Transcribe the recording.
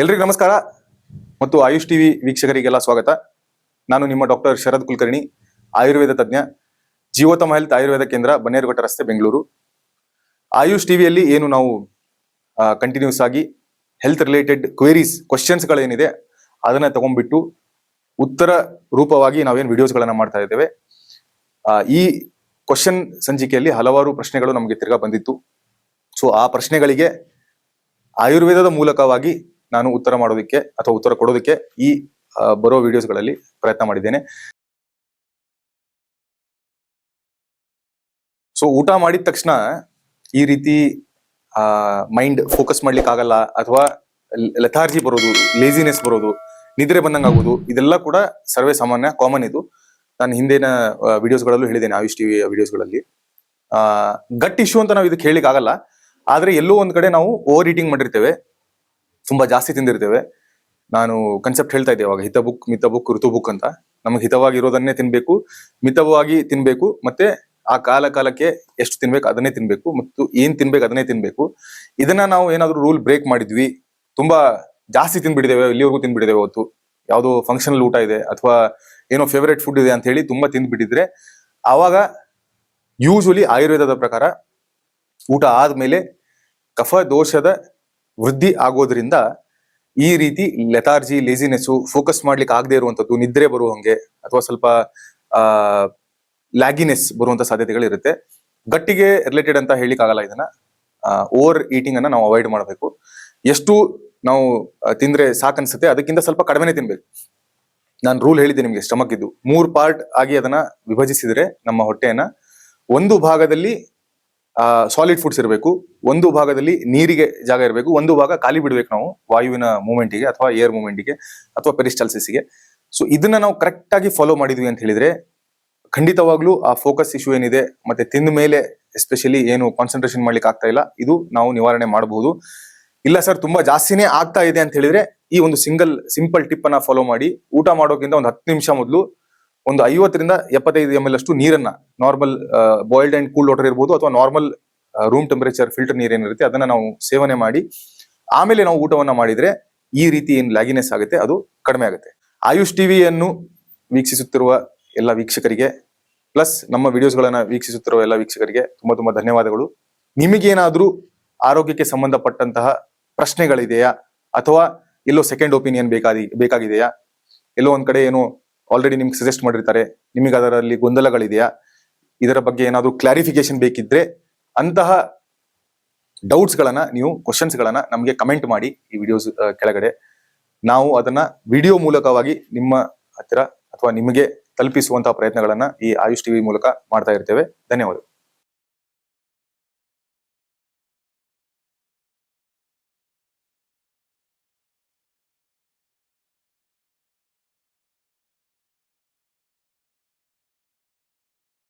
ಎಲ್ರಿಗೂ ನಮಸ್ಕಾರ ಮತ್ತು ಆಯುಷ್ ಟಿವಿ ವೀಕ್ಷಕರಿಗೆಲ್ಲ ಸ್ವಾಗತ. ನಾನು ನಿಮ್ಮ ಡಾಕ್ಟರ್ ಶರದ್ ಕುಲಕರ್ಣಿ, ಆಯುರ್ವೇದ ತಜ್ಞ, ಜೀವೋತ್ತಮ ಹೆಲ್ತ್ ಆಯುರ್ವೇದ ಕೇಂದ್ರ, ಬನ್ನೇರುಘಟ್ಟ ರಸ್ತೆ, ಬೆಂಗಳೂರು. ಆಯುಷ್ ಟಿವಿಯಲ್ಲಿ ಏನು ನಾವು ಕಂಟಿನ್ಯೂಸ್ ಆಗಿ ಹೆಲ್ತ್ ರಿಲೇಟೆಡ್ ಕ್ವೆಶ್ಚನ್ಸ್ಗಳೇನಿದೆ ಅದನ್ನ ತಗೊಂಡ್ಬಿಟ್ಟು ಉತ್ತರ ರೂಪವಾಗಿ ನಾವೇನು ವಿಡಿಯೋಸ್ಗಳನ್ನ ಮಾಡ್ತಾ ಇದ್ದೇವೆ. ಈ ಕ್ವಶನ್ ಸಂಚಿಕೆಯಲ್ಲಿ ಹಲವಾರು ಪ್ರಶ್ನೆಗಳು ನಮಗೆ ತಿರ್ಗಾ ಬಂದಿತ್ತು. ಸೊ ಆ ಪ್ರಶ್ನೆಗಳಿಗೆ ಆಯುರ್ವೇದದ ಮೂಲಕವಾಗಿ ನಾನು ಉತ್ತರ ಮಾಡೋದಕ್ಕೆ ಅಥವಾ ಉತ್ತರ ಕೊಡೋದಕ್ಕೆ ಈ ಬರೋ ವಿಡಿಯೋಸ್ಗಳಲ್ಲಿ ಪ್ರಯತ್ನ ಮಾಡಿದ್ದೇನೆ. ಸೊ ಊಟ ಮಾಡಿದ ತಕ್ಷಣ ಈ ರೀತಿ ಮೈಂಡ್ ಫೋಕಸ್ ಮಾಡ್ಲಿಕ್ಕೆ ಆಗಲ್ಲ, ಅಥವಾ ಲೆಥಾರ್ಜಿ ಬರೋದು, ಲೇಜಿನೆಸ್ ಬರೋದು, ನಿದ್ರೆ ಬಂದಂಗೆ ಆಗೋದು, ಇದೆಲ್ಲ ಕೂಡ ಸರ್ವೇ ಸಾಮಾನ್ಯ, ಕಾಮನ್. ಇದು ನಾನು ಹಿಂದಿನ ವಿಡಿಯೋಸ್ಗಳಲ್ಲೂ ಹೇಳಿದ್ದೇನೆ, ಆಯುಷ್ ಟಿವಿ ವಿಡಿಯೋಸ್ಗಳಲ್ಲಿ. ಗಟ್ ಇಶ್ಯೂ ಅಂತ ನಾವು ಇದಕ್ಕೆ ಹೇಳಿಕ್ ಆಗಲ್ಲ, ಆದ್ರೆ ಎಲ್ಲೋ ಒಂದ್ ಕಡೆ ನಾವು ಓವರ್ ಈಟಿಂಗ್ ಮಾಡಿರ್ತೇವೆ, ತುಂಬಾ ಜಾಸ್ತಿ ತಿಂದಿರ್ತೇವೆ. ನಾನು ಕನ್ಸೆಪ್ಟ್ ಹೇಳ್ತಾ ಇದ್ದೆ ಅವಾಗ, ಹಿತ ಬುಕ್, ಮಿತ ಬುಕ್, ಋತು ಬುಕ್ ಅಂತ. ನಮಗೆ ಹಿತವಾಗಿರೋದನ್ನೇ ತಿನ್ಬೇಕು, ಮಿತವಾಗಿ ತಿನ್ಬೇಕು, ಮತ್ತೆ ಆ ಕಾಲಕ್ಕೆ ಎಷ್ಟು ತಿನ್ಬೇಕು ಅದನ್ನೇ ತಿನ್ಬೇಕು, ಮತ್ತು ಏನ್ ತಿನ್ಬೇಕು ಅದನ್ನೇ ತಿನ್ಬೇಕು. ಇದನ್ನ ನಾವು ಏನಾದ್ರು ರೂಲ್ ಬ್ರೇಕ್ ಮಾಡಿದ್ವಿ, ತುಂಬಾ ಜಾಸ್ತಿ ತಿನ್ಬಿಟ್ಟಿದ್ದೇವೆ, ಇಲ್ಲಿವರೆಗೂ ತಿನ್ಬಿಟ್ಟಿದ್ದೇವೆ, ಅವತ್ತು ಯಾವುದೋ ಫಂಕ್ಷನಲ್ ಊಟ ಇದೆ ಅಥವಾ ಏನೋ ಫೇವರೇಟ್ ಫುಡ್ ಇದೆ ಅಂತ ಹೇಳಿ ತುಂಬಾ ತಿಂದ್ಬಿಟ್ಟಿದ್ರೆ, ಆವಾಗ ಯೂಶುವಲಿ ಆಯುರ್ವೇದದ ಪ್ರಕಾರ ಊಟ ಆದ್ಮೇಲೆ ಕಫ ದೋಷದ ವೃದ್ಧಿ ಆಗೋದ್ರಿಂದ ಈ ರೀತಿ ಲೆಥಾರ್ಜಿ, ಲೇಜಿನೆಸ್, ಫೋಕಸ್ ಮಾಡ್ಲಿಕ್ಕೆ ಆಗದೆ ಇರುವಂತದ್ದು, ನಿದ್ರೆ ಬರುವಂಗೆ ಅಥವಾ ಸ್ವಲ್ಪ ಲ್ಯಾಗಿನೆಸ್ ಬರುವಂತ ಸಾಧ್ಯತೆಗಳಿರುತ್ತೆ. ಗಟ್ಟಿಗೆ ರಿಲೇಟೆಡ್ ಅಂತ ಹೇಳಿಕ್ ಆಗಲ್ಲ ಇದನ್ನ. ಓವರ್ ಈಟಿಂಗ್ ಅನ್ನ ನಾವು ಅವಾಯ್ಡ್ ಮಾಡಬೇಕು. ಎಷ್ಟು ನಾವು ತಿಂದ್ರೆ ಸಾಕನ್ಸುತ್ತೆ ಅದಕ್ಕಿಂತ ಸ್ವಲ್ಪ ಕಡಿಮೆನೆ ತಿನ್ಬೇಕು. ನಾನು ರೂಲ್ ಹೇಳಿದ್ದೆ ನಿಮ್ಗೆ, ಸ್ಟಮಕ್ ಇದ್ದು 3 ಪಾರ್ಟ್ ಆಗಿ ಅದನ್ನ ವಿಭಜಿಸಿದ್ರೆ ನಮ್ಮ ಹೊಟ್ಟೆಯನ್ನ, ಒಂದು ಭಾಗದಲ್ಲಿ ಸಾಲಿಡ್ ಫುಡ್ಸ್ ಇರಬೇಕು, ಒಂದು ಭಾಗದಲ್ಲಿ ನೀರಿಗೆ ಜಾಗ ಇರಬೇಕು, ಒಂದು ಭಾಗ ಖಾಲಿ ಬಿಡ್ಬೇಕು ನಾವು ವಾಯುವಿನ ಮೂವ್ಮೆಂಟಿಗೆ ಅಥವಾ ಏರ್ ಮೂವ್ಮೆಂಟಿಗೆ ಅಥವಾ ಪೆರಿಸ್ಟಾಲ್ಸಿಸ್ಗೆ. ಸೊ ಇದನ್ನ ನಾವು ಕರೆಕ್ಟ್ ಆಗಿ ಫಾಲೋ ಮಾಡಿದ್ವಿ ಅಂತ ಹೇಳಿದ್ರೆ ಖಂಡಿತವಾಗ್ಲೂ ಆ ಫೋಕಸ್ ಇಶ್ಯೂ ಏನಿದೆ, ಮತ್ತೆ ತಿಂದ ಮೇಲೆ ಎಸ್ಪೆಷಲಿ ಏನು ಕಾನ್ಸಂಟ್ರೇಷನ್ ಮಾಡ್ಲಿಕ್ಕೆ ಆಗ್ತಾ ಇಲ್ಲ, ಇದು ನಾವು ನಿವಾರಣೆ ಮಾಡಬಹುದು. ಇಲ್ಲ ಸರ್ ತುಂಬಾ ಜಾಸ್ತಿನೇ ಆಗ್ತಾ ಇದೆ ಅಂತ ಹೇಳಿದ್ರೆ ಈ ಒಂದು ಸಿಂಪಲ್ ಟಿಪ್ ಅನ್ನ ಫಾಲೋ ಮಾಡಿ. ಊಟ ಮಾಡೋಕ್ಕಿಂತ ಒಂದು 10 ನಿಮಿಷ ಮೊದಲು ಒಂದು 50 ರಿಂದ 75 ml ಅಷ್ಟು ನೀರನ್ನ, normal boiled and cool water ಇರ್ಬೋದು ಅಥವಾ ನಾರ್ಮಲ್ ರೂಮ್ ಟೆಂಪರೇಚರ್ ಫಿಲ್ಟರ್ ನೀರ್ ಏನಿರುತ್ತೆ ಅದನ್ನ ನಾವು ಸೇವನೆ ಮಾಡಿ ಆಮೇಲೆ ನಾವು ಊಟವನ್ನ ಮಾಡಿದ್ರೆ ಈ ರೀತಿ ಏನ್ ಲ್ಯಾಗಿನೆಸ್ ಆಗುತ್ತೆ ಅದು ಕಡಿಮೆ ಆಗುತ್ತೆ. ಆಯುಷ್ ಟಿವಿಯನ್ನು ವೀಕ್ಷಿಸುತ್ತಿರುವ ಎಲ್ಲ ವೀಕ್ಷಕರಿಗೆ, ಪ್ಲಸ್ ನಮ್ಮ ವಿಡಿಯೋಸ್ಗಳನ್ನ ವೀಕ್ಷಿಸುತ್ತಿರುವ ಎಲ್ಲ ವೀಕ್ಷಕರಿಗೆ ತುಂಬಾ ಧನ್ಯವಾದಗಳು. ನಿಮಗೇನಾದ್ರೂ ಆರೋಗ್ಯಕ್ಕೆ ಸಂಬಂಧಪಟ್ಟಂತಹ ಪ್ರಶ್ನೆಗಳಿದೆಯಾ, ಅಥವಾ ಎಲ್ಲೋ ಸೆಕೆಂಡ್ ಒಪಿನಿಯನ್ ಬೇಕಾಗಿದೆಯಾ, ಎಲ್ಲೋ ಒಂದ್ ಕಡೆ ಏನೋ ಆಲ್ರೆಡಿ ನಿಮ್ಗೆ ಸಜೆಸ್ಟ್ ಮಾಡಿರ್ತಾರೆ, ನಿಮಗೆ ಅದರಲ್ಲಿ ಗೊಂದಲಗಳಿದೆಯಾ, ಇದರ ಬಗ್ಗೆ ಏನಾದ್ರೂ ಕ್ಲಾರಿಫಿಕೇಶನ್ ಬೇಕಿದ್ರೆ ಅಂತಹ ಡೌಟ್ಸ್ ಗಳನ್ನ ನೀವು, ಕ್ವಶನ್ಸ್ ಗಳನ್ನ ನಮಗೆ ಕಮೆಂಟ್ ಮಾಡಿ ಈ ವಿಡಿಯೋಸ್ ಕೆಳಗಡೆ. ನಾವು ಅದನ್ನ ವಿಡಿಯೋ ಮೂಲಕವಾಗಿ ನಿಮ್ಮ ಹತ್ತಿರ ಅಥವಾ ನಿಮಗೆ ತಲುಪಿಸುವಂತಹ ಪ್ರಯತ್ನಗಳನ್ನ ಈ ಆಯುಷ್ ಟಿವಿ ಮೂಲಕ ಮಾಡ್ತಾ ಇರ್ತೇವೆ. ಧನ್ಯವಾದ.